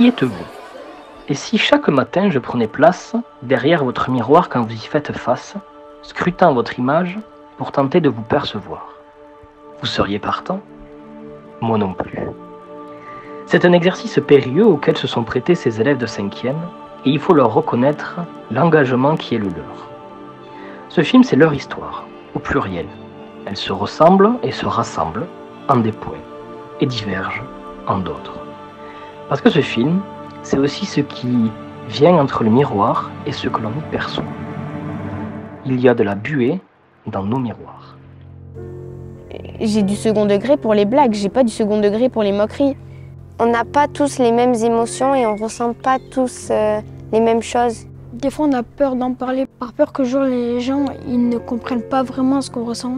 qui êtes-vous? Et si chaque matin je prenais place derrière votre miroir quand vous y faites face, scrutant votre image pour tenter de vous percevoir? Vous seriez partant? Moi non plus. C'est un exercice périlleux auquel se sont prêtés ces élèves de 5e et il faut leur reconnaître l'engagement qui est le leur. Ce film, c'est leur histoire, au pluriel. Elle se ressemble et se rassemble en des points et diverge en d'autres. Parce que ce film, c'est aussi ce qui vient entre le miroir et ce que l'on y perçoit. Il y a de la buée dans nos miroirs. J'ai du second degré pour les blagues, j'ai pas du second degré pour les moqueries. On n'a pas tous les mêmes émotions et on ressent pas tous les mêmes choses. Des fois, on a peur d'en parler, par peur que genre, les gens ils ne comprennent pas vraiment ce qu'on ressent.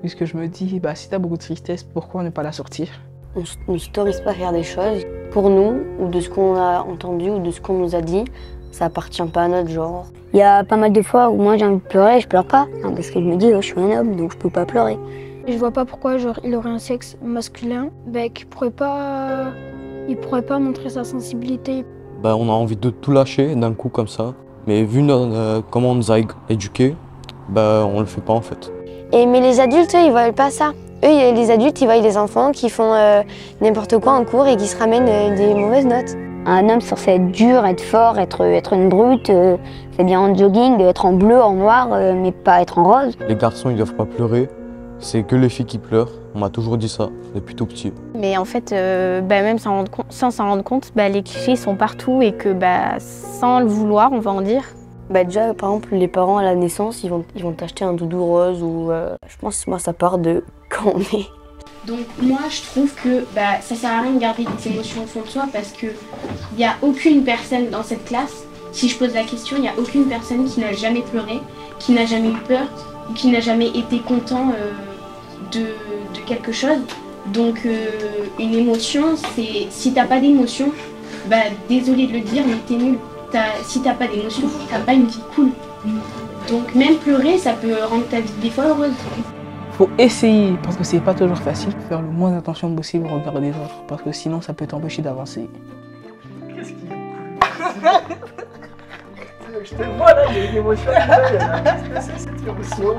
Puisque je me dis, si t'as beaucoup de tristesse, pourquoi ne pas la sortir? On ne s'autorise pas à faire des choses pour nous, ou de ce qu'on a entendu, ou de ce qu'on nous a dit. Ça appartient pas à notre genre. Il y a pas mal de fois où moi j'ai envie de pleurer et je pleure pas. Parce que je me dis, je suis un homme, donc je peux pas pleurer. Je vois pas pourquoi genre, il aurait un sexe masculin, qu'il pourrait pas montrer sa sensibilité. On a envie de tout lâcher d'un coup comme ça. Mais vu comment on nous a éduqués, on le fait pas en fait. Mais les adultes, eux, ils veulent pas ça. Eux, les adultes, ils voient les enfants qui font n'importe quoi en cours et qui se ramènent des mauvaises notes. Un homme, c'est censé être dur, être fort, être une brute, c'est bien en jogging, être en bleu, en noir, mais pas être en rose. Les garçons, ils doivent pas pleurer. C'est que les filles qui pleurent. On m'a toujours dit ça depuis tout petit. Mais en fait, même sans s'en rendre compte, les clichés sont partout et que sans le vouloir, on va en dire. Déjà, par exemple, les parents à la naissance, ils vont t'acheter un doudou rose ou je pense que moi ça part de quand on est. Donc moi je trouve que ça sert à rien de garder des émotions au fond de soi parce que il n'y a aucune personne dans cette classe, si je pose la question, il n'y a aucune personne qui n'a jamais pleuré, qui n'a jamais eu peur, ou qui n'a jamais été content de quelque chose. Donc une émotion, c'est si t'as pas d'émotion, désolé de le dire, mais t'es nul. Si t'as pas d'émotion, t'as pas une vie cool. Donc même pleurer, ça peut rendre ta vie des fois heureuse. Faut essayer, parce que c'est pas toujours facile, faire le moins d'attention possible au regard des autres, parce que sinon ça peut t'empêcher d'avancer. Qu'est-ce qu'il Je te vois là, il y a une émotion. C'est cette émotion.